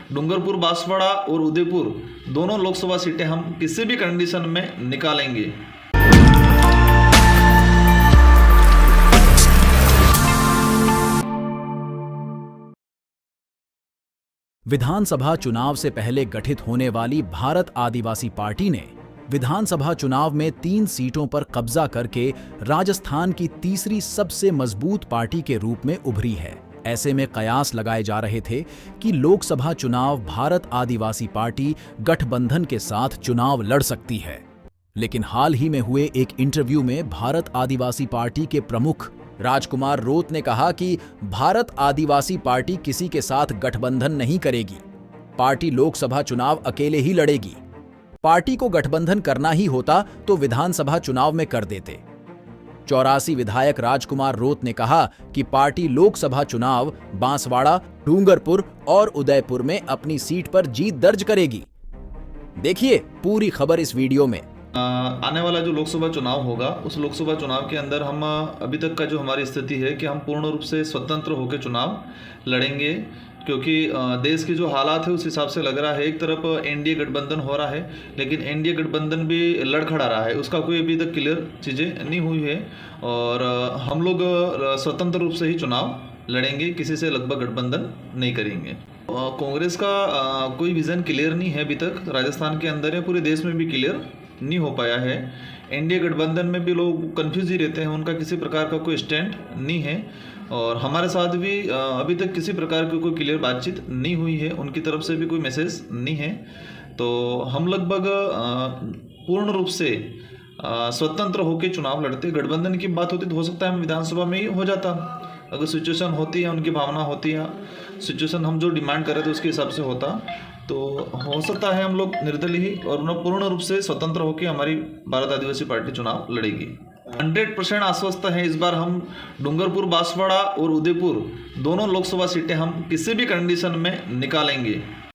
डूंगरपुर बांसवाड़ा और उदयपुर दोनों लोकसभा सीटें हम किसी भी कंडीशन में निकालेंगे। विधानसभा चुनाव से पहले गठित होने वाली भारत आदिवासी पार्टी ने विधानसभा चुनाव में 3 सीटों पर कब्जा करके राजस्थान की तीसरी सबसे मजबूत पार्टी के रूप में उभरी है। ऐसे में कयास लगाए जा रहे थे कि लोकसभा चुनाव भारत आदिवासी पार्टी गठबंधन के साथ चुनाव लड़ सकती है। लेकिन हाल ही में हुए एक इंटरव्यू में भारत आदिवासी पार्टी के प्रमुख राजकुमार रोत ने कहा कि भारत आदिवासी पार्टी किसी के साथ गठबंधन नहीं करेगी। पार्टी लोकसभा चुनाव अकेले ही लड़ेगी। पार्टी को गठबंधन करना ही होता तो विधानसभा चुनाव में कर देते। 84 विधायक राजकुमार रोत ने कहा कि पार्टी लोकसभा चुनाव बांसवाड़ा, डूंगरपुर और उदयपुर में अपनी सीट पर जीत दर्ज करेगी। देखिए पूरी खबर इस वीडियो में। आने वाला जो लोकसभा चुनाव होगा उस लोकसभा चुनाव के अंदर हम अभी तक का जो हमारी स्थिति है कि हम पूर्ण रूप से स्वतंत्र होकर चुनाव लड़ेंगे, क्योंकि देश के जो हालात है उस हिसाब से लग रहा है। एक तरफ एनडीए गठबंधन हो रहा है, लेकिन एनडीए गठबंधन भी लड़खड़ा रहा है, उसका कोई अभी तक क्लियर चीज़ें नहीं हुई है और हम लोग स्वतंत्र रूप से ही चुनाव लड़ेंगे, किसी से लगभग गठबंधन नहीं करेंगे। कांग्रेस का कोई विज़न क्लियर नहीं है अभी तक, राजस्थान के अंदर है, पूरे देश में भी क्लियर नहीं हो पाया है। एनडीए गठबंधन में भी लोग कंफ्यूज ही रहते हैं, उनका किसी प्रकार का कोई स्टैंड नहीं है और हमारे साथ भी अभी तक किसी प्रकार की कोई क्लियर बातचीत नहीं हुई है, उनकी तरफ से भी कोई मैसेज नहीं है। तो हम लगभग पूर्ण रूप से स्वतंत्र होकर चुनाव लड़ते। गठबंधन की बात होती तो हो सकता है हम विधानसभा में ही हो जाता, अगर सिचुएशन होती है, उनकी भावना होती है, सिचुएशन हम जो डिमांड कर रहे थे उसके हिसाब से होता तो हो सकता है हम लोग निर्दलीय ही और पूर्ण रूप से स्वतंत्र होकर हमारी भारत आदिवासी पार्टी चुनाव लड़ेगी। 100% आश्वस्त है इस बार हम डूंगरपुर, बांसवाड़ा और उदयपुर दोनों लोकसभा सीटें हम किसी भी कंडीशन में निकालेंगे।